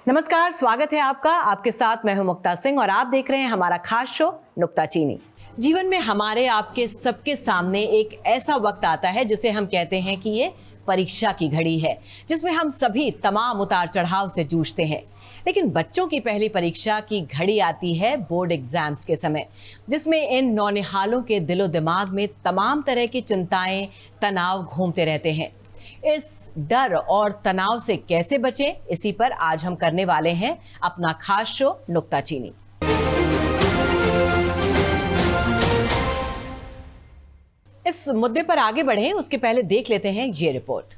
नमस्कार, स्वागत है आपका। आपके साथ मैं हूं मुक्ता सिंह और आप देख रहे हैं हमारा खास शो नुक्ताचीनी। जीवन में हमारे आपके सबके सामने एक ऐसा वक्त आता है जिसे हम कहते हैं कि ये परीक्षा की घड़ी है, जिसमें हम सभी तमाम उतार चढ़ाव से जूझते हैं। लेकिन बच्चों की पहली परीक्षा की घड़ी आती है बोर्ड एग्जाम्स के समय, जिसमें इन नौनिहालों के दिलो दिमाग में तमाम तरह की चिंताएं, तनाव घूमते रहते हैं। इस डर और तनाव से कैसे बचें, इसी पर आज हम करने वाले हैं अपना खास शो नुक्ताचीनी। इस मुद्दे पर आगे बढ़ें उसके पहले देख लेते हैं ये रिपोर्ट।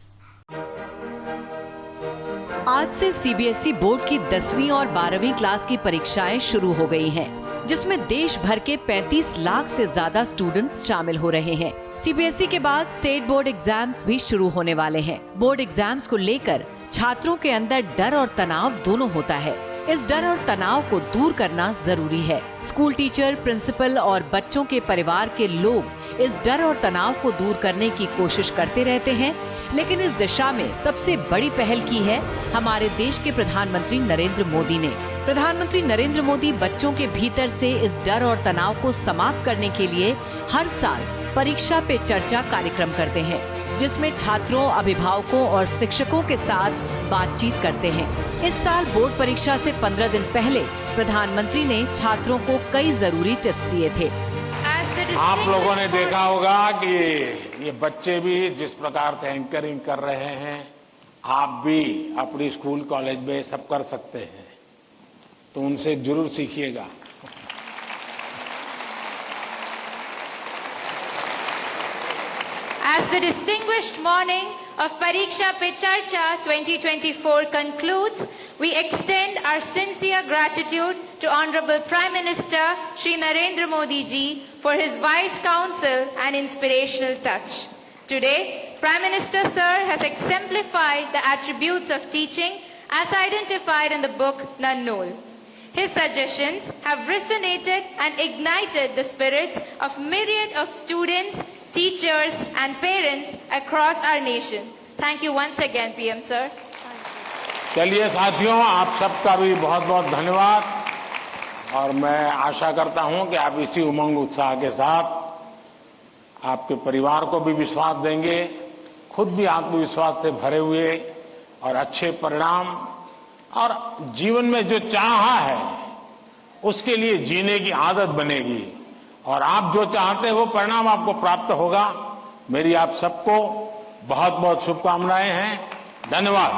आज से सीबीएसई बोर्ड की 10वीं और 12वीं क्लास की परीक्षाएं शुरू हो गई हैं, जिसमें देश भर के 35 लाख से ज्यादा स्टूडेंट्स शामिल हो रहे हैं। सीबीएसई के बाद स्टेट बोर्ड एग्जाम्स भी शुरू होने वाले हैं। बोर्ड एग्जाम्स को लेकर छात्रों के अंदर डर और तनाव दोनों होता है। इस डर और तनाव को दूर करना जरूरी है। स्कूल टीचर, प्रिंसिपल और बच्चों के परिवार के लोग इस डर और तनाव को दूर करने की कोशिश करते रहते हैं, लेकिन इस दिशा में सबसे बड़ी पहल की है हमारे देश के प्रधानमंत्री नरेंद्र मोदी ने। प्रधानमंत्री नरेंद्र मोदी बच्चों के भीतर से इस डर और तनाव को समाप्त करने के लिए हर साल परीक्षा पे चर्चा कार्यक्रम करते हैं, जिसमें छात्रों, अभिभावकों और शिक्षकों के साथ बातचीत करते हैं। इस साल बोर्ड परीक्षा से 15 दिन पहले प्रधानमंत्री ने छात्रों को कई जरूरी टिप्स दिए थे। आप लोगों ने देखा होगा कि ये बच्चे भी जिस प्रकार से एंकरिंग कर रहे हैं, आप भी अपनी स्कूल कॉलेज में सब कर सकते हैं, तो उनसे जरूर सीखिएगा। As the distinguished morning of Pariksha Pe Charcha 2024 concludes, we extend our sincere gratitude to Honorable Prime Minister Shri Narendra Modi ji for his wise counsel and inspirational touch. Today, Prime Minister Sir has exemplified the attributes of teaching as identified in the book Nannul. His suggestions have resonated and ignited the spirits of myriad of students, teachers and parents across our nation. Thank you once again, PM sir. चलिए साथियों, आप सबका भी बहुत बहुत धन्यवाद और मैं आशा करता हूं कि आप इसी उमंग उत्साह के साथ आपके परिवार को भी विश्वास देंगे, खुद भी आत्मविश्वास से भरे हुए और अच्छे परिणाम और जीवन में जो चाहा है उसके लिए जीने की आदत बनेगी और आप जो चाहते हैं वो परिणाम आपको प्राप्त होगा। मेरी आप सबको बहुत बहुत शुभकामनाएं हैं। धन्यवाद।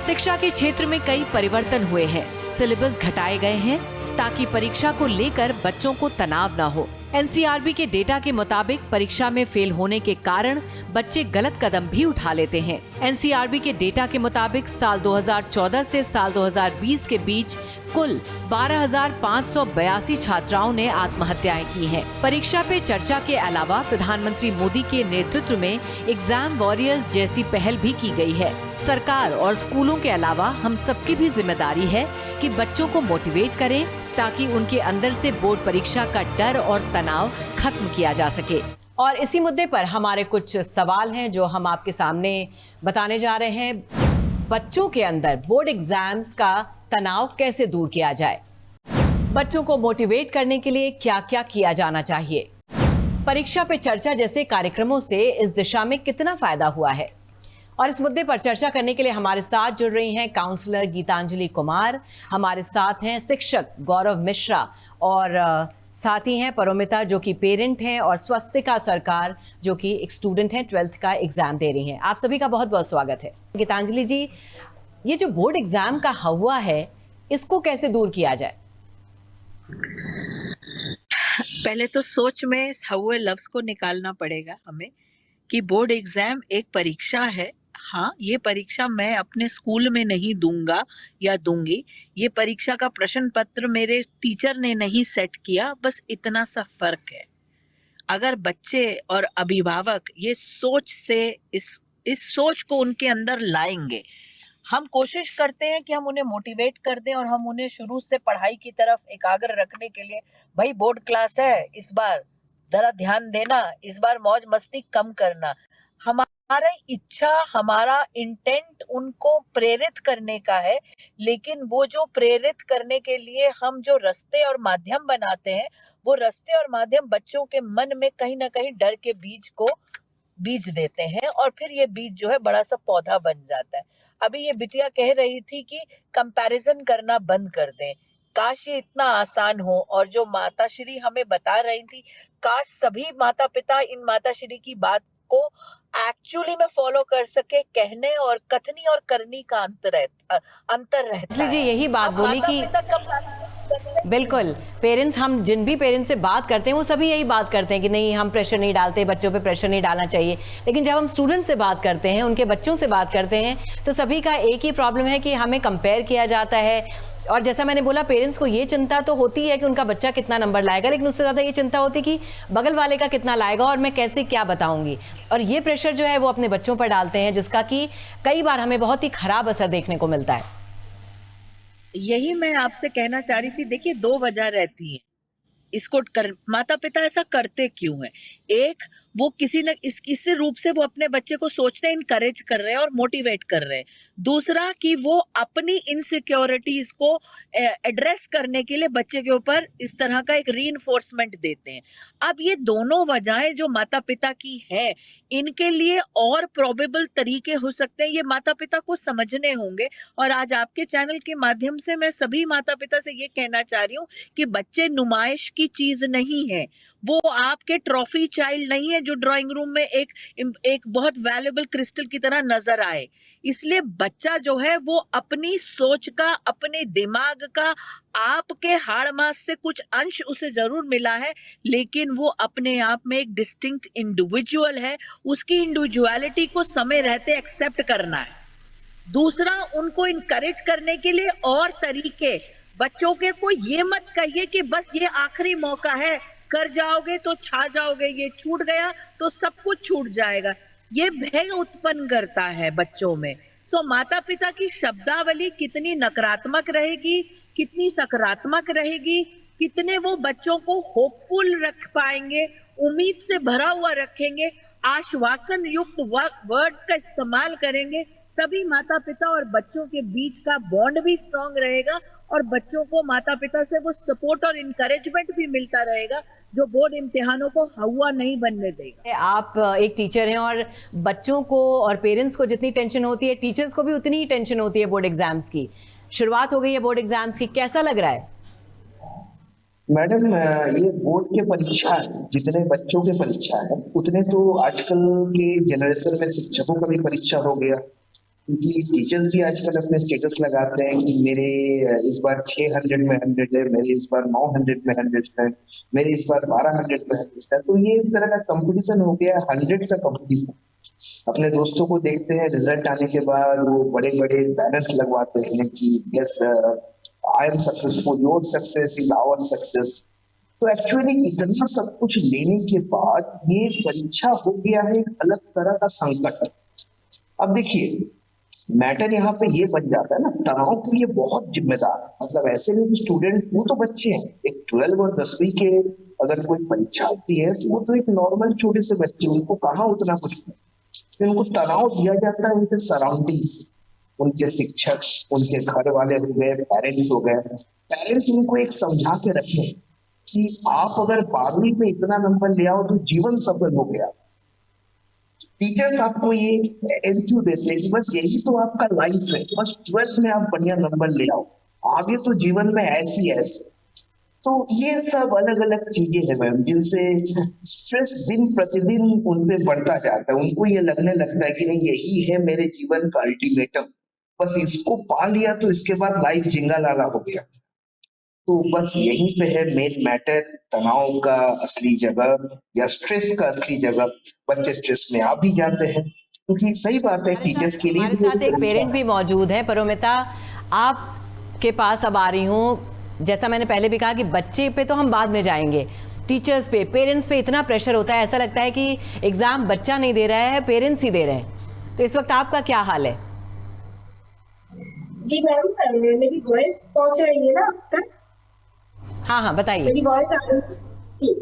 शिक्षा के क्षेत्र में कई परिवर्तन हुए हैं। सिलेबस घटाए गए हैं ताकि परीक्षा को लेकर बच्चों को तनाव न हो। एनसीआरबी के डेटा के मुताबिक परीक्षा में फेल होने के कारण बच्चे गलत कदम भी उठा लेते हैं। एनसीआरबी के डेटा के मुताबिक साल 2014 से साल 2020 के बीच कुल 12,582 छात्राओं ने आत्महत्याएं की हैं। परीक्षा पे चर्चा के अलावा प्रधानमंत्री मोदी के नेतृत्व में एग्जाम वॉरियर्स जैसी पहल भी की गई है। सरकार और स्कूलों के अलावा हम सबकी भी जिम्मेदारी है कि बच्चों को मोटिवेट करें ताकि उनके अंदर से बोर्ड परीक्षा का डर और तनाव खत्म किया जा सके। और इसी मुद्दे पर हमारे कुछ सवाल हैं जो हम आपके सामने बताने जा रहे हैं। बच्चों के अंदर बोर्ड एग्जाम्स का तनाव कैसे दूर किया जाए, बच्चों को मोटिवेट करने के लिए क्या क्या किया जाना चाहिए, परीक्षा पे चर्चा जैसे कार्यक्रमों से इस दिशा में कितना फायदा हुआ है। और इस मुद्दे पर चर्चा करने के लिए हमारे साथ जुड़ रही हैं काउंसलर गीतांजलि कुमार, हमारे साथ हैं शिक्षक गौरव मिश्रा और साथ ही हैं परोमिता जो कि पेरेंट हैं और स्वस्तिका सरकार जो कि एक स्टूडेंट हैं, 12th का एग्जाम दे रही हैं। आप सभी का बहुत बहुत स्वागत है। गीतांजलि जी, ये जो बोर्ड एग्जाम का हवा है इसको कैसे दूर किया जाए? पहले तो सोच में हवा लफ्ज को निकालना पड़ेगा हमें कि बोर्ड एग्जाम एक परीक्षा है। हाँ, ये परीक्षा मैं अपने स्कूल में नहीं दूंगा या दूंगी। ये परीक्षा का प्रश्न पत्र मेरे टीचर ने नहीं सेट किया, बस इतना सा फर्क है। अगर बच्चे और अभिभावक ये सोच से इस सोच को उनके अंदर लाएंगे, हम कोशिश करते हैं कि हम उन्हें मोटिवेट कर दें और हम उन्हें शुरू से पढ़ाई की तरफ एकाग्र रखने के लिए, भाई बोर्ड क्लास है, इस बार जरा ध्यान देना, इस बार मौज मस्ती कम करना। हम हमारा इच्छा, हमारा इंटेंट उनको प्रेरित करने का है, लेकिन वो जो प्रेरित करने के लिए हम जो रास्ते और माध्यम बनाते हैं, वो रास्ते और माध्यम बच्चों के मन में कहीं ना कहीं डर के बीज को बीज देते हैं और फिर ये बीज जो है बड़ा सा पौधा बन जाता है। अभी ये बिटिया कह रही थी कि कंपैरिजन करना बंद कर दें, काश ये इतना आसान हो। और जो माताश्री हमें बता रही थी, काश सभी माता पिता इन माताश्री की बात को एक्चुअली में फॉलो कर सके। कहने और कथनी और करनी का अंतर रहता लीजिए है। यही बात अब बोली कि माता-पिता कब बिल्कुल पेरेंट्स, हम जिन भी पेरेंट्स से बात करते हैं वो सभी यही बात करते हैं कि नहीं हम प्रेशर नहीं डालते, बच्चों पे प्रेशर नहीं डालना चाहिए। लेकिन जब हम स्टूडेंट से बात करते हैं, उनके बच्चों से बात करते हैं, तो सभी का एक ही प्रॉब्लम है कि हमें कंपेयर किया जाता है। और जैसा मैंने बोला, पेरेंट्स को ये चिंता तो होती है कि उनका बच्चा कितना नंबर लाएगा, लेकिन उससे ज़्यादा ये चिंता होती है कि बगल वाले का कितना लाएगा और मैं कैसे क्या बताऊंगी। और ये प्रेशर जो है वो अपने बच्चों पर डालते हैं, जिसका कि कई बार हमें बहुत ही खराब असर देखने को मिलता है। यही मैं आपसे कहना चाह रही थी। देखिए, दो वजह रहती है इसको कर, माता पिता ऐसा करते क्यों है। एक, वो किसी न इस रूप से वो अपने बच्चे को सोचते इनकरेज कर रहे हैं और मोटिवेट कर रहे हैं। दूसरा कि वो अपनी इनसिक्योरिटीज को एड्रेस करने के लिए बच्चे के ऊपर इस तरह का एक रीइंफोर्समेंट देते हैं। अब ये दोनों वजहें जो माता पिता की है, इनके लिए और प्रोबेबल तरीके हो सकते हैं, ये माता पिता को समझने होंगे। और आज आपके चैनल के माध्यम से मैं सभी माता पिता से ये कहना चाह रही हूँ कि बच्चे नुमाइश की चीज नहीं है, वो आपके ट्रॉफी चाइल्ड नहीं है जो ड्राइंग रूम में एक बहुत वैल्यूएबल क्रिस्टल की तरह नजर आए। इसलिए बच्चा जो है वो अपनी सोच का, अपने दिमाग का, आपके हाड़ मास से कुछ अंश उसे जरूर मिला है, लेकिन वो अपने आप में एक डिस्टिंक्ट इंडिविजुअल है। उसकी इंडिविजुअलिटी को समय रहते एक्सेप्ट करना है। दूसरा, उनको इनकरेज करने के लिए और तरीके, बच्चों के को ये मत कहिए कि बस ये आखिरी मौका है, कर जाओगे तो छा जाओगे, ये छूट गया तो सब कुछ छूट जाएगा। ये भय उत्पन्न करता है बच्चों में। सो माता पिता की शब्दावली कितनी नकारात्मक रहेगी, कितनी सकारात्मक रहेगी, कितने वो बच्चों को होपफुल रख पाएंगे, उम्मीद से भरा हुआ रखेंगे, आश्वासन युक्त वर्ड्स का इस्तेमाल करेंगे, तभी माता पिता और बच्चों के बीच का बॉन्ड भी स्ट्रांग रहेगा और बच्चों को माता पिता से वो सपोर्ट और इनकरेजमेंट भी मिलता रहेगा जो बोर्ड इम्तिहानों को हवा नहीं बनने देगा। आप एक टीचर हैं और बच्चों को और पेरेंट्स को जितनी टेंशन होती है, टीचर्स को भी उतनी ही टेंशन होती है बोर्ड एग्जाम्स की। शुरुआत हो गई है बोर्ड एग्जाम्स की, कैसा लग रहा है? मैडम, ये बोर्ड के परीक्षा जितने बच्चों के परीक्षा है उतने तो आजकल के जनरेशन में शिक्षकों का भी परीक्षा हो गया, क्योंकि टीचर्स भी आजकल अपने स्टेटस लगाते हैं कि मेरे इस बार 600 में 100 है, मेरे इस बार 900 में 100 है, मेरे इस बार 1200 में 100 है। तो ये एक तरह का कंपटीशन हो गया, 100 का कंपटीशन। अपने दोस्तों को देखते हैं रिजल्ट आने के बाद वो बड़े बड़े बैनर्स लगवाते हैं कि yes I am successful, your success is our success. तो एक्चुअली इतना सब कुछ लेने के बाद ये परीक्षा हो गया है एक अलग तरह का संकट। अब देखिए, मैटर यहाँ पे ये बन जाता है ना, तनाव के लिए बहुत जिम्मेदार, मतलब ऐसे नहीं कि स्टूडेंट, वो तो बच्चे हैं, एक 12 और 10वीं के अगर कोई परीक्षा होती है तो वो तो एक नॉर्मल छोटे से बच्चे, उनको कहाँ उतना कुछ, उनको तनाव दिया जाता है उनके सराउंडिंग्स, उनके शिक्षक, उनके घर वाले हो गए, पेरेंट्स हो गए। पेरेंट्स उनको एक समझा के रखें कि आप अगर 12वीं में इतना नंबर ले आओ तो जीवन सफल हो गया। टीचर्स आपको ये एंथ्यू देते हैं कि बस यही तो आपका लाइफ है, बस 12th में आप बढ़िया नंबर ले आओ, आगे तो जीवन में ऐसी ऐसे। तो ये सब अलग अलग चीजें हैं मैम, जिनसे स्ट्रेस दिन प्रतिदिन उन पे बढ़ता जाता है। उनको ये लगने लगता है कि नहीं, यही है मेरे जीवन का अल्टीमेटम, बस इसको पा लिया तो इसके बाद लाइफ जिंगा लाला हो गया। तो बस यहीं पे है मेन मैटर, तनाव का असली जगह या स्ट्रेस का असली जगह। बच्चे स्ट्रेस में आ भी जाते हैं, क्योंकि सही बात है टीचर्स के लिए। हमारे साथ एक पेरेंट भी मौजूद है। परोमिता, आपके पास अब आ रही हूँ। जैसा मैंने पहले भी कहा कि बच्चे पे तो हम बाद में जाएंगे, टीचर्स पे, पेरेंट्स पे इतना प्रेशर होता है, ऐसा लगता है कि एग्जाम बच्चा नहीं दे रहा है, पेरेंट्स ही दे रहे हैं। तो इस वक्त आपका क्या हाल है? जी मैम, मेरी वॉइस पहुंच रही है ना अब तक? हाँ हाँ, बताइए। मेरी वॉइस आ रही है?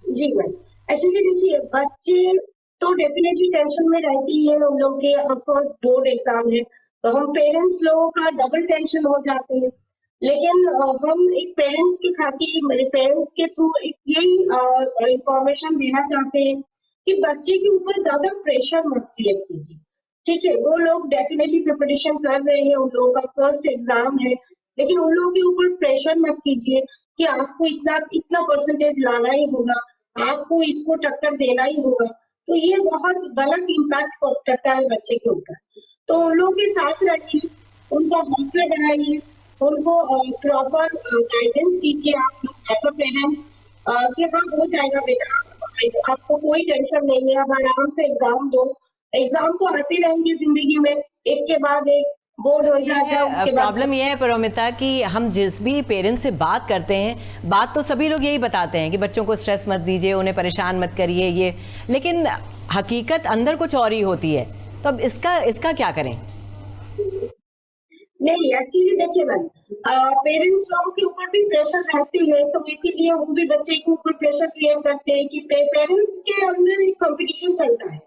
जी मैम, एक्चुअली देखिए, बच्चे तो डेफिनेटली टेंशन में रहती है उन लोग के फर्स्ट बोर्ड एग्जाम है, तो हम पेरेंट्स लोगों का डबल टेंशन हो जाते हैं। लेकिन हम एक पेरेंट्स के खातिर मेरे पेरेंट्स के थ्रू एक यही इंफॉर्मेशन देना चाहते हैं कि बच्चे के ऊपर ज्यादा प्रेशर मत क्रिएट कीजिए, ठीक है। वो लोग डेफिनेटली प्रिपरेशन कर रहे हैं, उन लोगों का फर्स्ट एग्जाम है, लेकिन उन लोगों के ऊपर प्रेशर मत कीजिए कि आपको इतना परसेंटेज लाना ही होगा, आपको इसको टक्कर देना ही होगा। तो ये बहुत गलत इम्पैक्ट करता है बच्चे के ऊपर। तो उन लोगों के साथ रहिए, उनका हौसला बढ़ाइए, उनको प्रॉपर गाइडेंस कीजिए आप एज अ पेरेंट्स कि हाँ हो जाएगा बेटा, आपको कोई टेंशन नहीं है, आप आराम से एग्जाम दो। एग्जाम तो आते रहेंगे जिंदगी में, एक के बाद एक बोर्ड हो जाएगा, उसके बाद प्रॉब्लम ये है परिमिता कि हम जिस भी पेरेंट्स से बात करते हैं, बात तो सभी लोग यही बताते हैं कि बच्चों को स्ट्रेस मत दीजिए, उन्हें परेशान मत करिए, ये, लेकिन हकीकत अंदर कुछ और ही होती है। तो अब इसका क्या करें? नहीं, एक्चुअली देखिए मैम, पेरेंट्स लोगों के ऊपर भी प्रेशर रहती है, तो इसीलिए वो भी बच्चे के ऊपर प्रेशर क्रिएट करते हैं कि पेरेंट्स के अंदर एक कंपटीशन चलता है।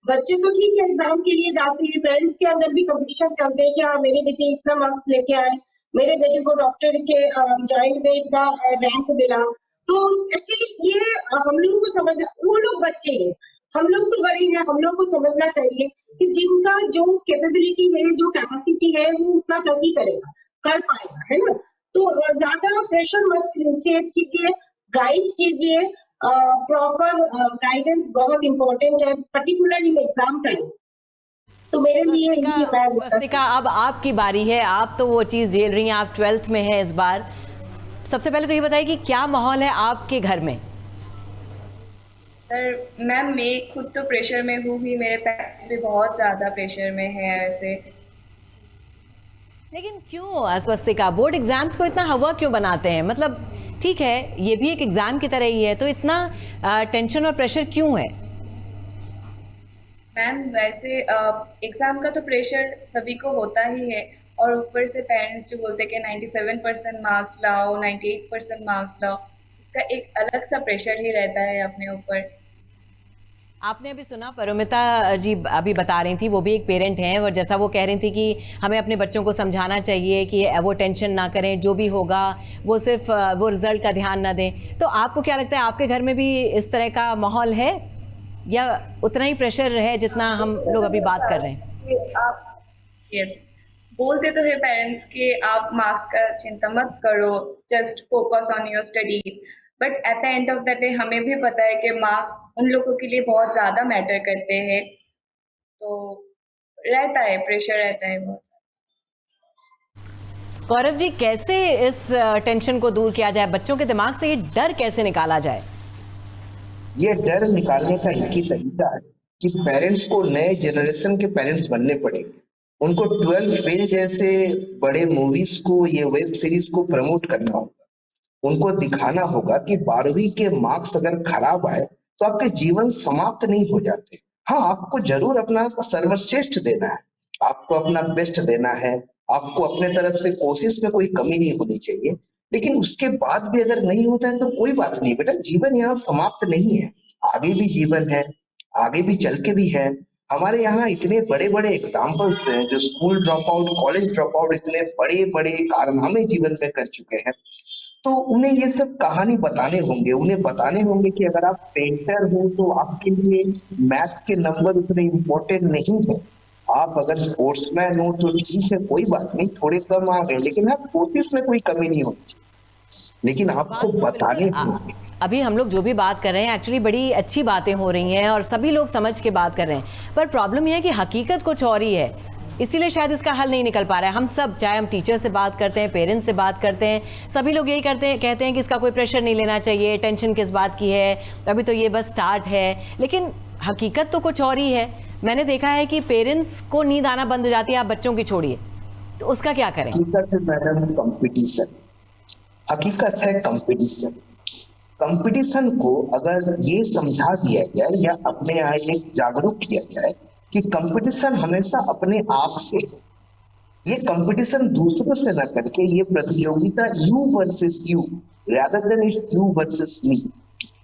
बच्चे तो ठीक है एग्जाम के लिए जाते हैं, पेरेंट्स के अंदर भी कंपटीशन चलते हैं कि हाँ मेरे बेटे इतना मार्क्स लेके आए, मेरे बेटे को डॉक्टर के जॉइंट में इतना रैंक मिला। तो एक्चुअली ये हम लोगों को समझना, वो लोग बच्चे हैं, हम लोग तो बड़े हैं, हम लोग को समझना चाहिए कि जिनका जो कैपेबिलिटी है, जो कैपेसिटी है, वो उतना तक ही करेगा, कर पाएगा, है ना। तो ज्यादा प्रेशर मत क्रिएट कीजिए, गाइड कीजिए, प्रॉपर गाइडेंस बहुत इंपॉर्टेंट है, पर्टिकुलरली इन एग्जाम टाइम। तो मेरे लिए स्वस्तिका, अब आपकी बारी है, आप तो वो चीज झेल रही हैं, आप 12th में हैं इस बार। सबसे पहले तो ये बताइए कि क्या माहौल है आपके घर में? सर मैम, मैं खुद तो प्रेशर में हूँ ही, मेरे पेरेंट्स भी बहुत ज़्यादा प्रेशर में है ऐसे। लेकिन क्यों स्वस्तिका, बोर्ड एग्जाम्स को इतना हवा क्यों बनाते हैं? मतलब ठीक है, ये भी एक एग्जाम की तरह ही है, तो इतना टेंशन और प्रेशर क्यों है? मैम वैसे एग्ज़ाम का तो प्रेशर सभी को होता ही है, और ऊपर से पेरेंट्स जो बोलते हैं कि 97% मार्क्स लाओ, 98% मार्क्स लाओ, इसका एक अलग सा प्रेशर ही रहता है अपने ऊपर। आपने अभी सुना, परिमिता जी अभी बता रही थी, वो भी एक पेरेंट हैं, और जैसा वो कह रही थी कि हमें अपने बच्चों को समझाना चाहिए कि वो टेंशन ना करें, जो भी होगा वो सिर्फ वो रिजल्ट का ध्यान ना दें। तो आपको क्या लगता है, आपके घर में भी इस तरह का माहौल है या उतना ही प्रेशर है जितना हम लोग अभी बात कर रहे हैं? आप यस बोलते तो है पेरेंट्स कि आप मार्क्स का चिंता मत करो, just focus on your studies, but at the end of the day हमें भी पता है कि मार्क्स उन लोगों के लिए बहुत ज़्यादा मैटर करते हैं, तो रहता है, प्रेशर रहता है बहुत। गौरव जी, कैसे इस टेंशन को दूर किया जाए? बच्चों के दिमाग से ये डर कैसे निकाला जाए? ये डर निकालने का एक ही तरीका है कि पेरेंट्स को नए जनरेशन के पेरेंट्स बनने पड़ेंगे। उनको 12 फेल जैसे बड़े मूवीज को, ये वेब सीरीज को प्रमोट करना होगा। उनको दिखाना होगा कि 12वीं के मार्क्स अगर खराब आए तो आपके जीवन समाप्त नहीं हो जाते। हाँ, आपको जरूर अपना सर्वश्रेष्ठ देना है, आपको अपना बेस्ट देना है, आपको अपने तरफ से कोशिश में कोई कमी नहीं होनी चाहिए, लेकिन उसके बाद भी अगर नहीं होता है तो कोई बात नहीं बेटा, जीवन यहाँ समाप्त नहीं है, आगे भी जीवन है, आगे भी चल के भी है। हमारे यहाँ इतने बड़े बड़े एग्जाम्पल्स हैं जो school drop out, college drop out इतने बड़े बड़े कारनामे जीवन में कर चुके हैं। तो उन्हें ये सब कहानी बताने होंगे, उन्हें बताने होंगे कि अगर आप पेंटर हो तो आपके लिए मैथ के नंबर उतने इम्पोर्टेंट नहीं है। आप अगर स्पोर्ट्समैन हो तो ठीक है, कोई बात नहीं, थोड़े कम आ गए, लेकिन हाँ कोशिश में कोई कमी नहीं होती, लेकिन आपको बताने होंगे। अभी हम लोग जो भी बात कर रहे हैं, एक्चुअली बड़ी अच्छी बातें हो रही हैं और सभी लोग समझ के बात कर रहे हैं, पर प्रॉब्लम यह है कि हकीकत कुछ और ही है, इसीलिए शायद इसका हल नहीं निकल पा रहा है। हम सब, चाहे हम टीचर से बात करते हैं, पेरेंट्स से बात करते हैं, सभी लोग यही कहते हैं कि इसका कोई प्रेशर नहीं लेना चाहिए, टेंशन किस बात की है, अभी तो ये बस स्टार्ट है, लेकिन हकीकत तो कुछ और ही है। मैंने देखा है कि पेरेंट्स को नींद आना बंद हो जाती है, आप बच्चों की छोड़िए, तो उसका क्या करें? हकीकत है मैडम कंपटीशन, हकीकत है कंपटीशन। कंपटीशन को अगर ये समझा दिया जाए या अपने यहाँ एक जागरूक किया जाए कि कंपटीशन हमेशा अपने आप से, ये कंपटीशन दूसरों से न करके ये प्रतियोगिता you versus you, rather than it's you versus me,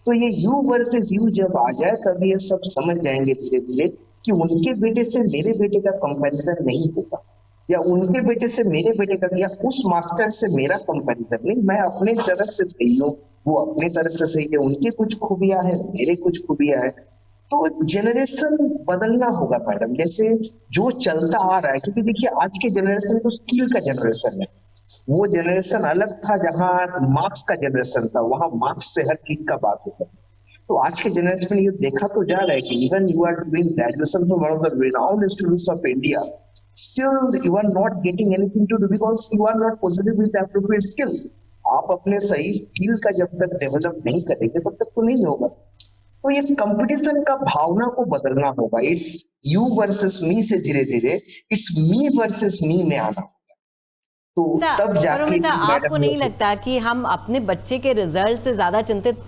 तो ये यू वर्सेस यू जब आ जाए तब ये सब समझ जाएंगे धीरे धीरे कि उनके बेटे से मेरे बेटे का कंपैरिजन नहीं होगा, या उनके बेटे से मेरे बेटे का, या उस मास्टर से मेरा कंपैरिजन नहीं, मैं अपने तरह से सही हूँ, वो अपने तरह से सही है, उनके कुछ खूबियां है, मेरे कुछ खूबियां है। तो जनरेशन बदलना होगा मैडम, जैसे जो चलता आ रहा है, क्योंकि देखिए आज के जनरेशन तो स्किल का जनरेशन है, वो जनरेशन अलग था जहां मार्क्स का जनरेशन था, वहां मार्क्स पे हर चीज का बात होता है। तो आज के जनरेशन में ये देखा तो जा रहा है कि even you are doing graduation from one of the renowned institutes of India, still you are not getting anything to do because you are not possessed with the appropriate skill. आप अपने सही स्किल का जब तक develop नहीं करेंगे तब तक तो नहीं होगा। तो ये कंपटीशन का भावना को बदलना होगा, इट्स यू वर्सेस मी से धीरे धीरे इट्स मी वर्सेस मी में आना होगा। तो तब जाके परोमिता, आपको नहीं लगता कि हम अपने बच्चे के रिजल्ट से ज्यादा चिंतित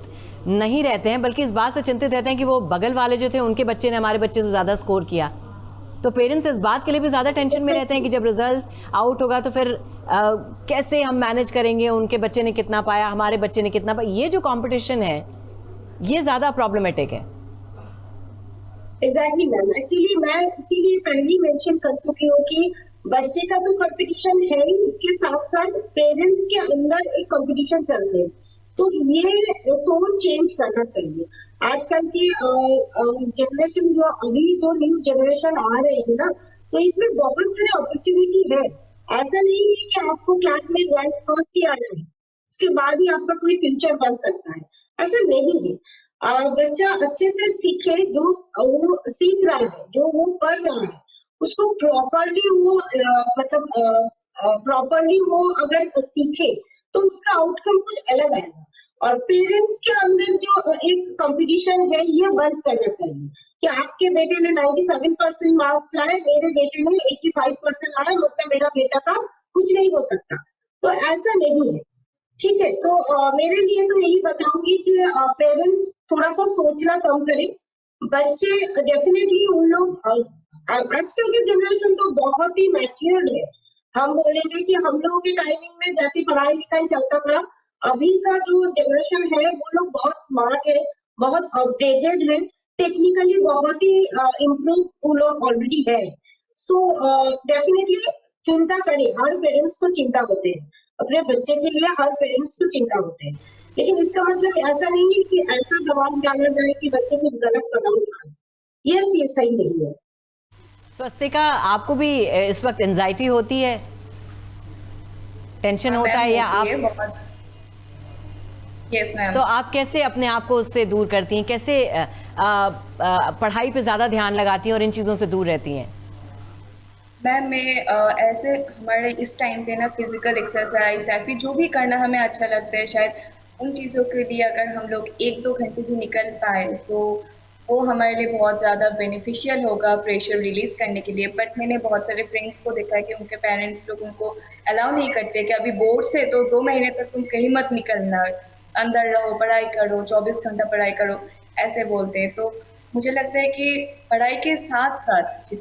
नहीं रहते हैं, बल्कि इस बात से चिंतित रहते हैं कि वो बगल वाले जो थे उनके बच्चे ने हमारे बच्चे से ज्यादा स्कोर किया? तो पेरेंट्स इस बात के लिए भी ज्यादा टेंशन में रहते हैं कि जब रिजल्ट आउट होगा तो फिर कैसे हम मैनेज करेंगे, उनके बच्चे ने कितना पाया, हमारे बच्चे ने कितना पाया। ये जो कंपटीशन है ये ज्यादा प्रॉब्लमेटिक है। एग्जैक्टली मैम, एक्चुअली मैं इसीलिए पहले ही मेंशन कर चुकी हूँ कि बच्चे का तो कंपटीशन है ही, उसके साथ साथ पेरेंट्स के अंदर एक कंपटीशन चल रहे हैं। तो ये सोच चेंज करना चाहिए। आजकल की जनरेशन जो अभी जो न्यू जनरेशन आ रही है ना, तो इसमें बहुत सारे अपॉर्चुनिटी है। ऐसा नहीं है कि आपको क्लास में रैंक फर्स्ट ही आना है उसके बाद ही आपका कोई फ्यूचर बन सकता है, ऐसा नहीं है। बच्चा अच्छे से सीखे, जो वो सीख रहा है, जो वो पढ़ रहा है, उसको प्रॉपरली वो प्रॉपरली वो अगर सीखे तो उसका आउटकम कुछ अलग आएगा। और पेरेंट्स के अंदर जो एक कंपटीशन है ये बंद करना चाहिए कि आपके बेटे ने 97% मार्क्स लाए, मेरे बेटे ने 85% लाए, मतलब मेरा बेटा का कुछ नहीं हो सकता। तो ऐसा नहीं है, ठीक है। तो मेरे लिए तो यही बताऊंगी कि पेरेंट्स थोड़ा सा सोचना कम करें। बच्चे डेफिनेटली उन लोग आजकल के जनरेशन तो बहुत ही मैच्योर्ड है। हम बोलेंगे कि हम लोगों के टाइमिंग में जैसी पढ़ाई लिखाई चलता था, अभी का जो जनरेशन है वो लोग बहुत स्मार्ट है, बहुत अपडेटेड है, टेक्निकली बहुत ही इम्प्रूव वो लोग ऑलरेडी है। सो डेफिनेटली चिंता करें, हर पेरेंट्स को चिंता होते हैं, अपने बच्चे के लिए हर पेरेंट्स को चिंता होते हैं, लेकिन इसका मतलब ऐसा नहीं है कि ऐसा दबाव डाला जाए कि बच्चे को गलत कदम उठाए, ये सही नहीं है। स्वस्तिका, आपको भी इस वक्त एंजाइटी होती है, टेंशन होता है या आप? Yes ma'am. तो आप कैसे अपने आप को उससे दूर करती हैं, कैसे पढ़ाई पे ज्यादा ध्यान लगाती हैं और इन चीजों से दूर रहती हैं? मैम मैं ऐसे हमारे इस टाइम पे ना फिजिकल एक्सरसाइज या फिर जो भी करना हमें अच्छा लगता है, शायद उन चीज़ों के लिए अगर हम लोग 1-2 घंटे भी निकल पाए तो वो हमारे लिए बहुत ज़्यादा बेनिफिशियल होगा प्रेशर रिलीज करने के लिए। बट मैंने बहुत सारे फ्रेंड्स को देखा है कि उनके पेरेंट्स लोग उनको अलाउ नहीं करते कि अभी बोर्ड से तो 2 महीने तक तुम कहीं मत निकलना, अंदर रहो, पढ़ाई करो, 24 घंटा पढ़ाई करो, ऐसे बोलते हैं। तो मुझे लगता है कि पढ़ाई के साथ साथ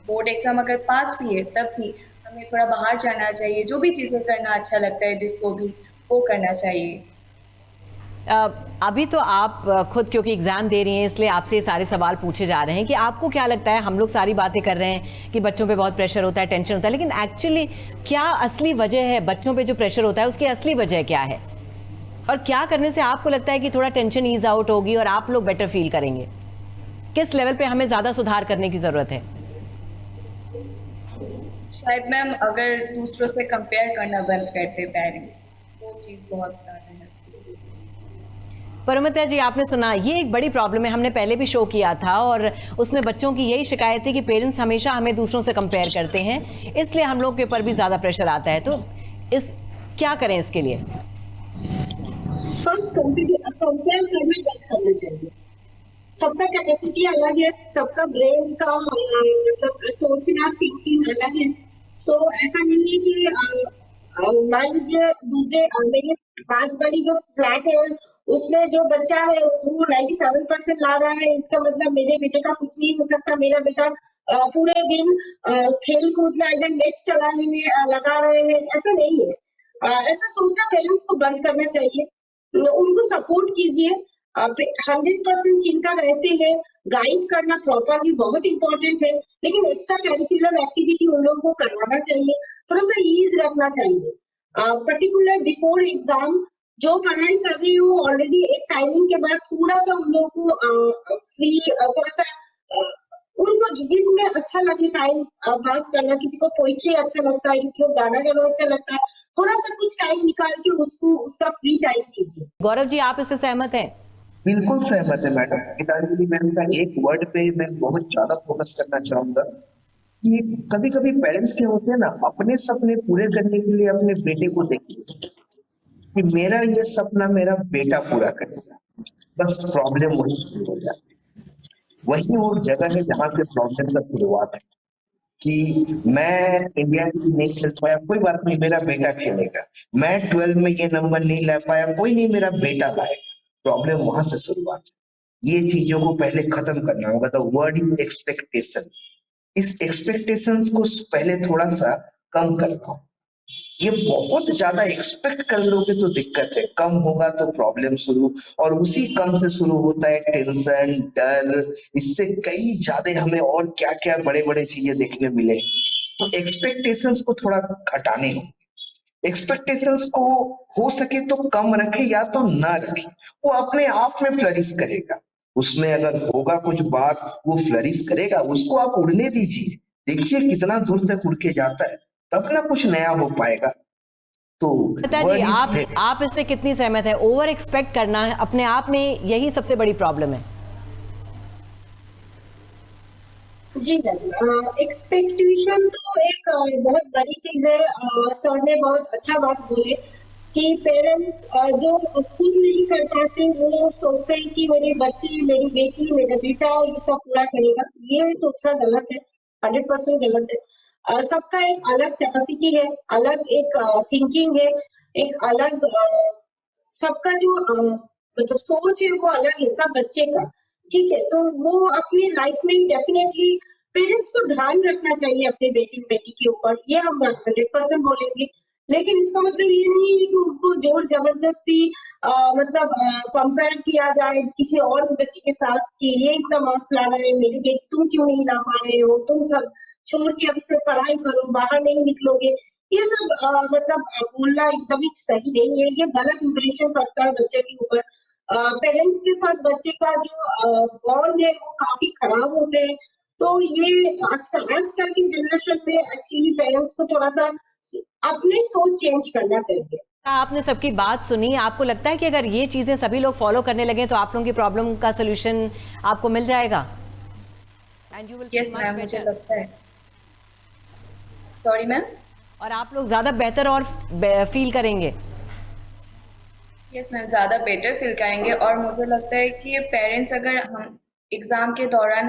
बोर्ड एग्जाम अगर पास भी है तब भी हमें थोड़ा बाहर जाना चाहिए, जो भी चीज़ें करना अच्छा लगता है जिसको भी, वो करना चाहिए। अभी तो आप खुद क्योंकि एग्जाम दे रही हैं इसलिए आपसे ये सारे सवाल पूछे जा रहे हैं कि आपको क्या लगता है, हम लोग सारी बातें कर रहे हैं कि बच्चों पे बहुत प्रेशर होता है, टेंशन होता है, लेकिन एक्चुअली क्या असली वजह है, बच्चों पे जो प्रेशर होता है उसकी असली वजह क्या है, और क्या करने से आपको लगता है कि थोड़ा टेंशन ईज आउट होगी और आप लोग बेटर फील करेंगे? किस लेवल पे हमें ज्यादा सुधार करने की जरूरत है? शायद मैम अगर दूसरों से कंपेयर करना बंद करते पेरेंट्स, वो चीज़ बहुत ज़्यादा है। परोमिता जी, आपने सुना, ये एक बड़ी प्रॉब्लम है, हमने पहले भी शो किया था और उसमें बच्चों की यही शिकायत है कि पेरेंट्स हमेशा हमें दूसरों से कंपेयर करते हैं, इसलिए हम लोग के ऊपर भी ज़्यादा प्रेशर आता है। तो इस क्या करें इसके लिए? फर्स्ट कंपेयर करना बंद करना चाहिए। सबका कैपेसिटी अलग है, सबका ब्रेन का मतलब सोचना थिंकिंग अलग है। सो ऐसा नहीं है कि मान लीजिए दूसरे मेरे पास वाली जो फ्लैट है उसमें जो बच्चा है उसको 97% ला रहा है, इसका मतलब मेरे बेटे का कुछ नहीं हो सकता, मेरा बेटा पूरे दिन खेल कूद में आइडल नेट चलाने में लगा रहे हैं, ऐसा नहीं है। ऐसा सोचना पेरेंट्स को बंद करना चाहिए, उनको सपोर्ट कीजिए। 100% चिंता रहते हैं, गाइड करना प्रॉपरली बहुत इंपॉर्टेंट है, लेकिन एक्स्ट्रा करिकुलर एक्टिविटी उन लोगों को करवाना चाहिए, थोड़ा सा ईज रखना चाहिए। पर्टिकुलर बिफोर एग्जाम जो पढ़ाई कर रही हो ऑलरेडी एक टाइमिंग के बाद थोड़ा सा उन लोगों को फ्री थोड़ा सा उनको जिसमें अच्छा लगे टाइम पास करना, किसी को पोइट्री अच्छा लगता है, किसी को गाना गाना अच्छा लगता है, थोड़ा सा कुछ टाइम निकाल के उसको उसका फ्री टाइम दीजिए। गौरव जी, आप इससे सहमत हैं? बिल्कुल सहमत है मैडम। गीतांजलि मैम का एक वर्ड पे मैं बहुत ज्यादा फोकस करना चाहूंगा कि कभी कभी पेरेंट्स क्या होते हैं ना, अपने सपने पूरे करने के लिए अपने बेटे को देखते हैं कि मेरा ये सपना मेरा बेटा पूरा करेगा, बस प्रॉब्लम वही शुरू हो जाती है। वही वो जगह है जहां से प्रॉब्लम का शुरुआत है कि मैं इंडिया के लिए नहीं खेल पाया, कोई बात नहीं, मेरा बेटा खेलेगा। मैं 12 में ये नंबर नहीं ला पाया, कोई नहीं, मेरा बेटा लाएगा। प्रॉब्लम वहां से शुरुआत है। ये चीजों को पहले खत्म करना होगा। The word is expectation. इस एक्सपेक्टेशंस को पहले थोड़ा सा कम करना होगा। ये बहुत ज्यादा एक्सपेक्ट कर लोगे तो दिक्कत है, कम होगा तो प्रॉब्लम शुरू, और उसी कम से शुरू होता है टेंशन, डर। इससे कई ज्यादा हमें और क्या क्या बड़े बड़े चीजें देखने मिले। तो एक्सपेक्टेशंस को थोड़ा घटाने होंगे। एक्सपेक्टेशंस को हो सके तो कम रखे या तो ना रखे, वो अपने आप में फ्लरिश करेगा। उसमें अगर होगा कुछ बात, वो फ्लरिश करेगा, उसको आप उड़ने दीजिए। देखिए कितना दूर तक उड़ के जाता है, तब ना कुछ नया हो पाएगा। तो लता जी, आप इससे कितनी सहमत है? ओवर एक्सपेक्ट करना अपने आप में यही सबसे बड़ी प्रॉब्लम है। जी एक्सपेक्टेशन तो एक बहुत बड़ी चीज है। सर ने बहुत अच्छा बात बोले कि पेरेंट्स जो खुद नहीं कर पाते वो सोचते हैं कि मेरे बच्चे, मेरी बेटी, मेरा बेटा ये सब पूरा करेगा। ये सोचना गलत है, 100% गलत है। सबका एक अलग कैपेसिटी है, अलग एक थिंकिंग है, एक अलग सबका जो मतलब सोच है वो अलग है सब बच्चे का। ठीक है, तो वो अपनी लाइफ में डेफिनेटली पेरेंट्स को ध्यान रखना चाहिए अपने बेटी के ऊपर, ये हम 100% बोलेंगे। लेकिन इसका मतलब ये नहीं है कि उनको जोर जबरदस्ती मतलब कंपेयर किया जाए किसी और बच्चे के साथ कि ये इतना मार्क्स ला रहा है, मेरी बेटी तुम क्यों नहीं ला पा रहे हो, तुम सब छोड़ के अब से पढ़ाई करो, बाहर नहीं निकलोगे। ये सब मतलब बोलना एकदम ही सही नहीं है, ये गलत इंप्रेशन पड़ता है बच्चे के ऊपर। पेरेंट्स के साथ बच्चे का जो बॉन्ड है वो काफी खराब होते हैं। तो ये आजकल की जनरेशन में एक्चुअली पेरेंट्स को थोड़ा सा अपनी सोच चेंज करना चाहिए। आपने सबकी बात सुनी, आपको लगता है कि अगर ये चीजें सभी लोग फॉलो करने लगे तो आप लोगों की प्रॉब्लम का सोल्यूशन आपको मिल जाएगा? यस मैम, मुझे लगता है। Sorry ma'am. और आप लोग ज्यादा बेहतर और फील करेंगे? यस मैम, ज़्यादा बेटर फील करेंगे। और मुझे लगता है कि पेरेंट्स, अगर हम एग्ज़ाम के दौरान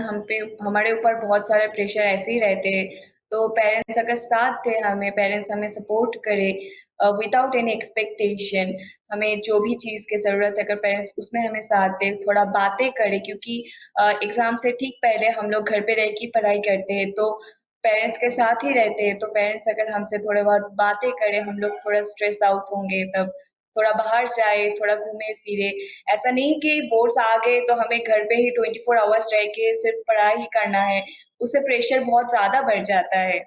हमारे ऊपर बहुत सारे प्रेशर ऐसे ही रहते हैं, तो पेरेंट्स अगर साथ दे हमें, पेरेंट्स हमें सपोर्ट करे विदाउट एनी एक्सपेक्टेशन, हमें जो भी चीज़ की ज़रूरत है अगर पेरेंट्स उसमें हमें साथ दे, थोड़ा बातें करें, क्योंकि एग्ज़ाम से ठीक पहले हम लोग घर पे रह के पढ़ाई करते हैं, तो पेरेंट्स के साथ ही रहते हैं। तो पेरेंट्स अगर हमसे थोड़े बहुत बातें करें, हम लोग थोड़ा स्ट्रेस आउट होंगे, तब थोड़ा बाहर जाए, थोड़ा घूमे फिरे। ऐसा नहीं कि बोर्ड्स आ गए तो हमें घर पे ही 24 आवर्स रह के सिर्फ पढ़ाई ही करना है, उससे प्रेशर बहुत ज़्यादा बढ़ जाता है।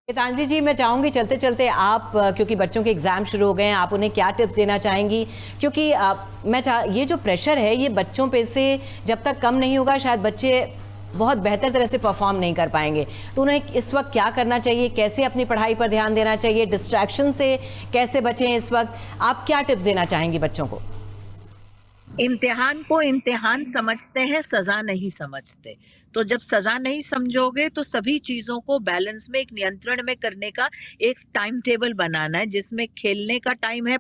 गीतांजलि जी, मैं चाहूंगी चलते चलते आप, क्योंकि बच्चों के एग्जाम शुरू हो गए हैं, आप उन्हें क्या टिप्स देना चाहेंगी? क्योंकि ये जो प्रेशर है ये बच्चों पे से जब तक कम नहीं होगा शायद बच्चे बहुत बेहतर तरह से परफॉर्म नहीं कर पाएंगे। तो उन्हें इस वक्त क्या करना चाहिए, कैसे अपनी पढ़ाई पर ध्यान देना चाहिए, डिस्ट्रैक्शन से कैसे बचें इस वक्त? आप क्या टिप्स देना चाहेंगी बच्चों को? इम्तिहान को इम्तिहान समझते हैं, सजा नहीं समझते। तो जब सजा नहीं समझोगे तो सभी चीजों को बैलेंस में, एक नियंत्रण में करने का एक टाइम टेबल बनाना है, जिसमें खेलने का टाइम है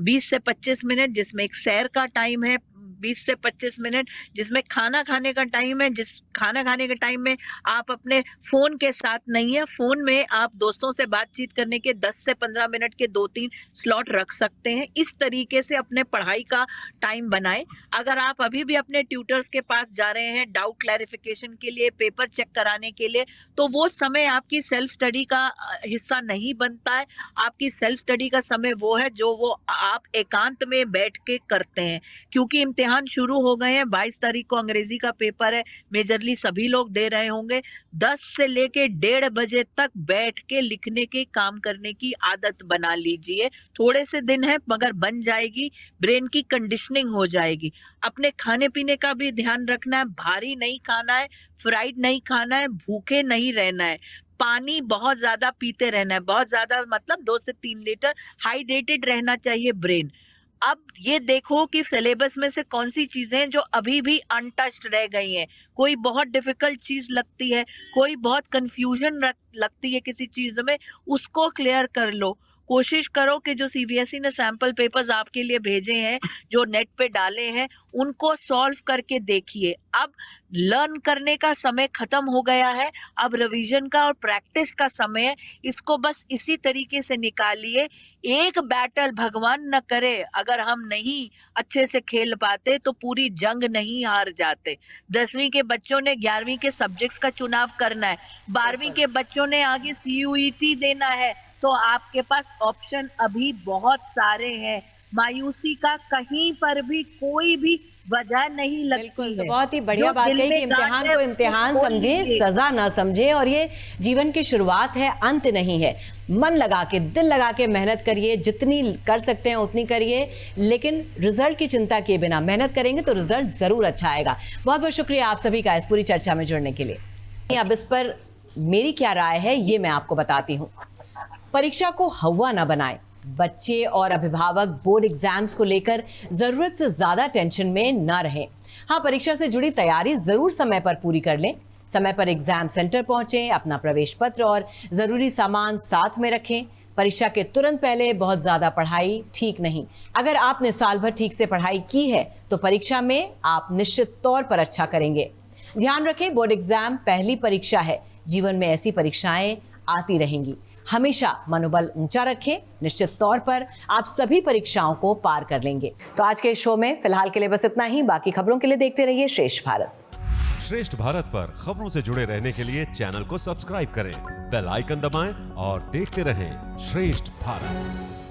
20 से 25 मिनट, जिसमें एक सैर का टाइम है 20 से 25 मिनट, जिसमें खाना खाने का टाइम है, जिस खाना खाने के टाइम में आप अपने फोन के साथ नहीं है, फोन में आप दोस्तों से बातचीत करने के 10 से 15 मिनट के 2-3 स्लॉट रख सकते हैं। इस तरीके से अपने पढ़ाई का टाइम बनाएं। अगर आप अभी भी अपने ट्यूटर्स के पास जा रहे हैं डाउट क्लैरिफिकेशन के लिए, पेपर चेक कराने के लिए, तो वो समय आपकी सेल्फ स्टडी का हिस्सा नहीं बनता है। आपकी सेल्फ स्टडी का समय वो है जो वो आप एकांत में बैठ के करते हैं, क्योंकि इम्तिहान शुरू हो गए हैं। 22 तारीख को अंग्रेजी का पेपर है, मेजरली सभी लोग दे रहे होंगे। 10 से लेके 1:30 बजे तक बैठ के लिखने के काम करने की आदत बना लीजिए। थोड़े से दिन है मगर बन जाएगी, ब्रेन की कंडीशनिंग हो जाएगी। अपने खाने पीने का भी ध्यान रखना है, भारी नहीं खाना है, फ्राइड नहीं खाना है, भूखे नहीं रहना है, पानी बहुत ज्यादा पीते रहना है, बहुत ज्यादा मतलब 2 से 3 लीटर, हाइड्रेटेड रहना चाहिए ब्रेन। अब ये देखो कि सिलेबस में से कौन सी चीजें हैं जो अभी भी अनटच्ड रह गई हैं। कोई बहुत डिफिकल्ट चीज लगती है, कोई बहुत कंफ्यूजन लगती है किसी चीज में, उसको क्लियर कर लो। कोशिश करो कि जो सीबीएसई ने सैंपल पेपर्स आपके लिए भेजे हैं, जो नेट पे डाले हैं, उनको सॉल्व करके देखिए। अब लर्न करने का समय खत्म हो गया है, अब रिवीजन का और प्रैक्टिस का समय है। इसको बस इसी तरीके से निकालिए। एक बैटल भगवान न करे, अगर हम नहीं अच्छे से खेल पाते तो पूरी जंग नहीं हार जाते। 10वीं के बच्चों ने 11वीं के सब्जेक्ट्स का चुनाव करना है, 12वीं के बच्चों ने आगे CUET देना है, तो आपके पास ऑप्शन अभी बहुत सारे हैं। मायूसी का कहीं पर भी कोई भी वजह नहीं लगती है। तो बहुत ही बढ़िया बात कही कि इम्तिहान को इम्तिहान समझे, सजा ना समझे, और ये जीवन की शुरुआत है, अंत नहीं है। मन लगा के, दिल लगा के मेहनत करिए, जितनी कर सकते हैं उतनी करिए, लेकिन रिजल्ट की चिंता किए बिना मेहनत करेंगे तो रिजल्ट जरूर अच्छा आएगा। बहुत बहुत शुक्रिया आप सभी का इस पूरी चर्चा में जुड़ने के लिए। अब इस पर मेरी क्या राय है ये मैं आपको बताती हूँ। परीक्षा को हवा ना बनाएं। बच्चे और अभिभावक बोर्ड एग्जाम्स को लेकर जरूरत से ज्यादा टेंशन में ना रहें। हाँ, परीक्षा से जुड़ी तैयारी जरूर समय पर पूरी कर लें। समय पर एग्जाम सेंटर पहुंचें, अपना प्रवेश पत्र और जरूरी सामान साथ में रखें। परीक्षा के तुरंत पहले बहुत ज्यादा पढ़ाई ठीक नहीं। अगर आपने साल भर ठीक से पढ़ाई की है तो परीक्षा में आप निश्चित तौर पर अच्छा करेंगे। ध्यान रखें, बोर्ड एग्जाम पहली परीक्षा है। जीवन में ऐसी परीक्षाएं आती रहेंगी। हमेशा मनोबल ऊंचा रखें, निश्चित तौर पर आप सभी परीक्षाओं को पार कर लेंगे। तो आज के शो में फिलहाल के लिए बस इतना ही। बाकी खबरों के लिए देखते रहिए श्रेष्ठ भारत। श्रेष्ठ भारत पर खबरों से जुड़े रहने के लिए चैनल को सब्सक्राइब करें, बेल आइकन दबाएं और देखते रहें श्रेष्ठ भारत।